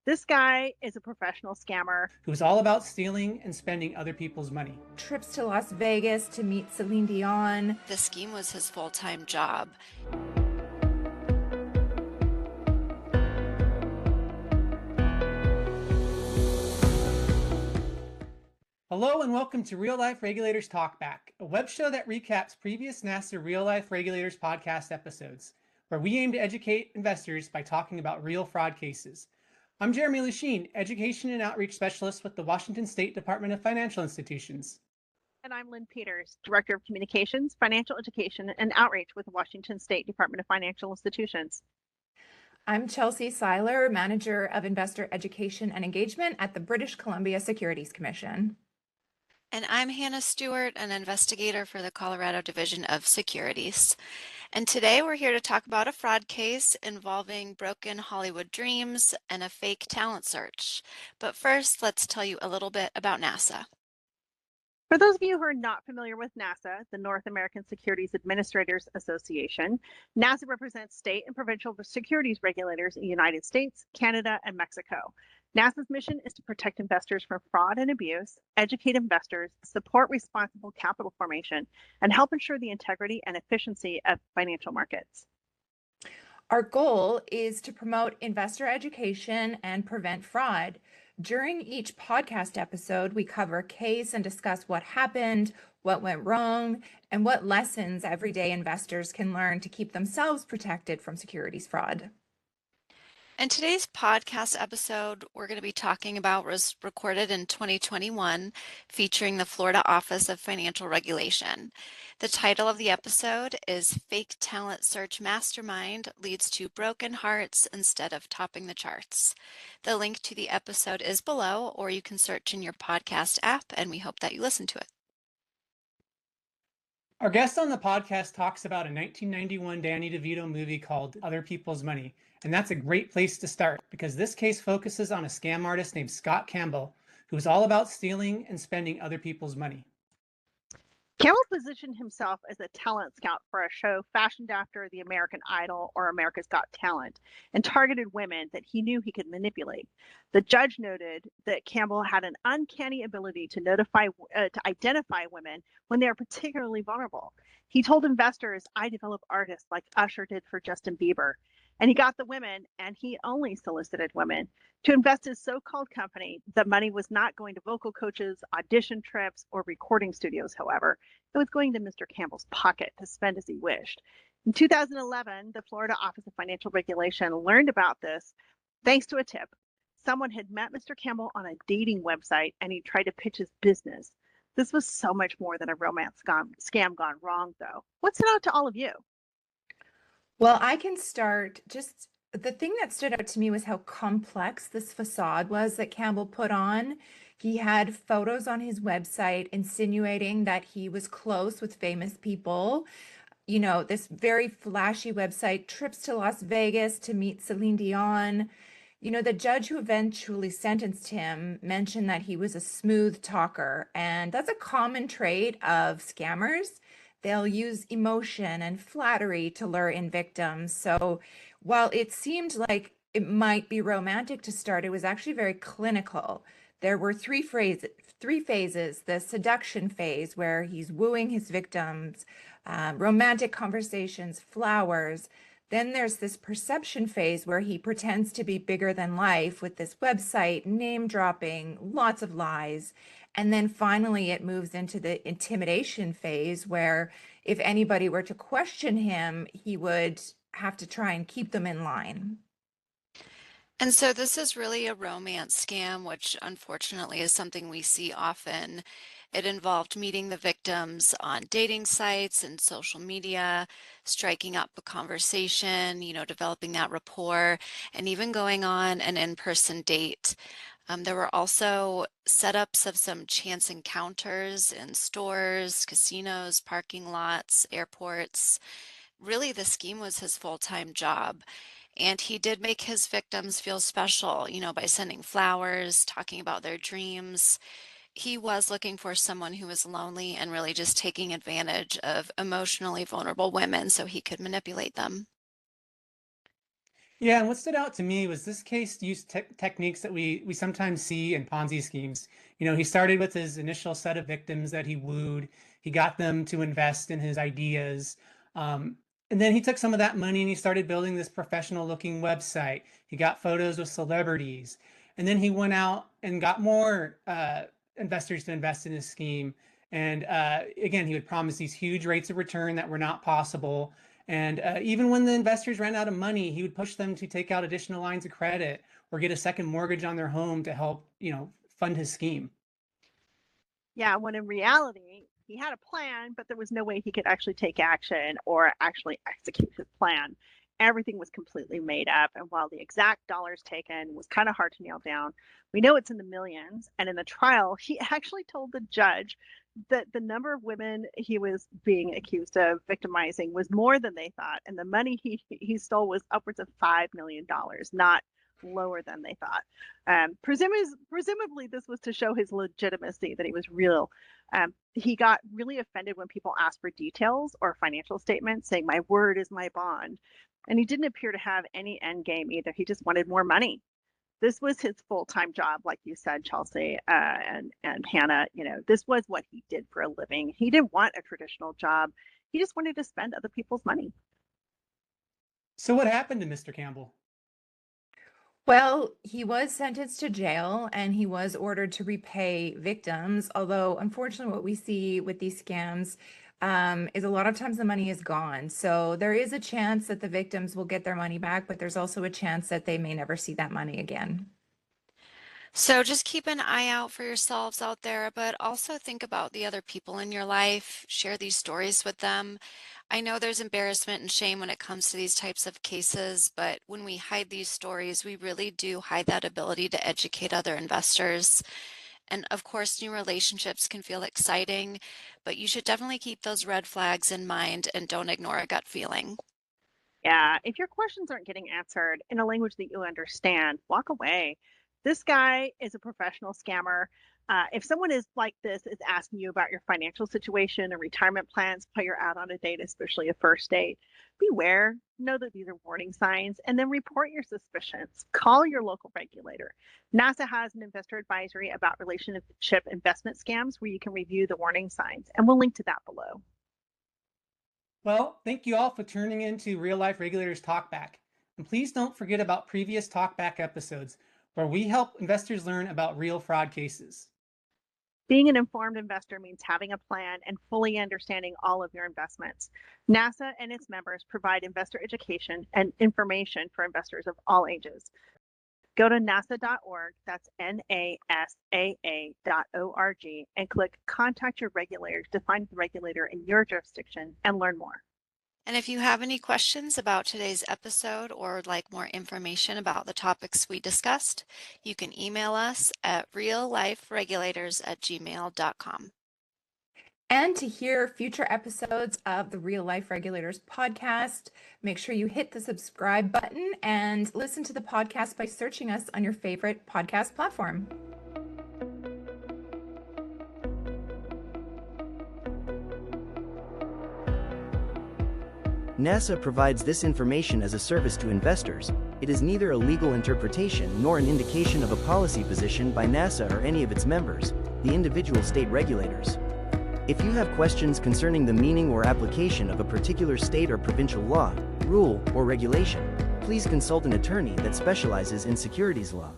This guy is a professional scammer who was all about stealing and spending other people's money. Trips to Las Vegas to meet Celine Dion. The scheme was his full-time job. Hello and welcome to Real-Life Regulators Talk Back, a web show that recaps previous NASAA Real-Life Regulators podcast episodes, where we aim to educate investors by talking about real fraud cases. I'm Jeremy Lushene, Education and Outreach Specialist with the Washington State Department of Financial Institutions. And I'm Lynn Peters, Director of Communications, Financial Education, and Outreach with the Washington State Department of Financial Institutions. I'm Chelsea Siler, Manager of Investor Education and Engagement at the British Columbia Securities Commission. And I'm Hannah Stewart, an investigator for the Colorado Division of Securities. And today we're here to talk about a fraud case involving broken Hollywood dreams and a fake talent search. But first, let's tell you a little bit about NASAA. For those of you who are not familiar with NASAA, the North American Securities Administrators Association, NASAA represents state and provincial securities regulators in the United States, Canada, and Mexico. NASAA's mission is to protect investors from fraud and abuse, educate investors, support responsible capital formation, and help ensure the integrity and efficiency of financial markets. Our goal is to promote investor education and prevent fraud. During each podcast episode, we cover a case and discuss what happened, what went wrong, and what lessons everyday investors can learn to keep themselves protected from securities fraud. And today's podcast episode we're going to be talking about was recorded in 2021, featuring the Florida Office of Financial Regulation. The title of the episode is Fake Talent Search Mastermind Leads to Broken Hearts Instead of Topping the Charts. The link to the episode is below, or you can search in your podcast app, and we hope that you listen to it. Our guest on the podcast talks about a 1991 Danny DeVito movie called Other People's Money. And that's a great place to start because this case focuses on a scam artist named Scott Campbell, who is all about stealing and spending other people's money. Campbell positioned himself as a talent scout for a show fashioned after the American Idol or America's Got Talent and targeted women that he knew he could manipulate. The judge noted that Campbell had an uncanny ability to identify women when they are particularly vulnerable. He told investors, "I develop artists like Usher did for Justin Bieber." And he got the women, and he only solicited women to invest his so-called company. The money was not going to vocal coaches, audition trips, or recording studios, however. It was going to Mr. Campbell's pocket to spend as he wished. In 2011, the Florida Office of Financial Regulation learned about this thanks to a tip. Someone had met Mr. Campbell on a dating website, and he tried to pitch his business. This was so much more than a romance scam gone wrong, though. What stood out to all of you? Well, I can start. Just the thing that stood out to me was how complex this facade was that Campbell put on. He had photos on his website insinuating that he was close with famous people. You know, this very flashy website, trips to Las Vegas to meet Celine Dion. You know, the judge who eventually sentenced him mentioned that he was a smooth talker, and that's a common trait of scammers. They'll use emotion and flattery to lure in victims. So while it seemed like it might be romantic to start, it was actually very clinical. There were three phases: the seduction phase, where he's wooing his victims, romantic conversations, flowers. Then there's this perception phase where he pretends to be bigger than life with this website, name dropping, lots of lies. And then finally, it moves into the intimidation phase where if anybody were to question him, he would have to try and keep them in line. And so this is really a romance scam, which unfortunately is something we see often. It involved meeting the victims on dating sites and social media, striking up a conversation, developing that rapport, and even going on an in-person date. There were also setups of some chance encounters in stores, casinos, parking lots, airports. Really, the scheme was his full-time job. And he did make his victims feel special, by sending flowers, talking about their dreams. He was looking for someone who was lonely and really just taking advantage of emotionally vulnerable women so he could manipulate them. Yeah, and what stood out to me was this case used techniques that we sometimes see in Ponzi schemes. He started with his initial set of victims that he wooed. He got them to invest in his ideas. Um, and then he took some of that money and he started building this professional looking website. He got photos with celebrities. And then he went out and got more investors to invest in his scheme. And again, he would promise these huge rates of return that were not possible. And even when the investors ran out of money, he would push them to take out additional lines of credit or get a second mortgage on their home to help, fund his scheme. Yeah, when in reality, he had a plan, but there was no way he could actually take action or actually execute his plan. Everything was completely made up. And while the exact dollars taken was kind of hard to nail down, we know it's in the millions. And in the trial, he actually told the judge that the number of women he was being accused of victimizing was more than they thought. And the money he stole was upwards of $5 million, not lower than they thought. Presumably, this was to show his legitimacy, that he was real. He got really offended when people asked for details or financial statements, saying, "My word is my bond." And he didn't appear to have any end game either. He just wanted more money. This was his full-time job, like you said, Chelsea and Hannah. This was what he did for a living. He didn't want a traditional job. He just wanted to spend other people's money. So what happened to Mr. Campbell? Well, he was sentenced to jail and he was ordered to repay victims. Although, unfortunately, what we see with these scams is a lot of times the money is gone. So there is a chance that the victims will get their money back, but there's also a chance that they may never see that money again. So just keep an eye out for yourselves out there, but also think about the other people in your life. Share these stories with them. I know there's embarrassment and shame when it comes to these types of cases, but when we hide these stories, we really do hide that ability to educate other investors. And of course, new relationships can feel exciting, but you should definitely keep those red flags in mind and don't ignore a gut feeling. Yeah, if your questions aren't getting answered in a language that you understand, walk away. This guy is a professional scammer. If someone is like this, is asking you about your financial situation and retirement plans while you're out on a date, especially a first date, beware. Know that these are warning signs, and then report your suspicions. Call your local regulator. NASAA has an investor advisory about relationship investment scams where you can review the warning signs, and we'll link to that below. Well, thank you all for tuning in to Real Life Regulators Talk Back. And please don't forget about previous Talk Back episodes where we help investors learn about real fraud cases. Being an informed investor means having a plan and fully understanding all of your investments. NASAA and its members provide investor education and information for investors of all ages. Go to NASA.org, that's NASAA.org, and click Contact Your Regulator to find the regulator in your jurisdiction and learn more. And if you have any questions about today's episode or would like more information about the topics we discussed, you can email us at realliferegulators@gmail.com. And to hear future episodes of the Real Life Regulators podcast, make sure you hit the subscribe button and listen to the podcast by searching us on your favorite podcast platform. NASAA provides this information as a service to investors. It is neither a legal interpretation nor an indication of a policy position by NASAA or any of its members, the individual state regulators. If you have questions concerning the meaning or application of a particular state or provincial law, rule, or regulation, please consult an attorney that specializes in securities law.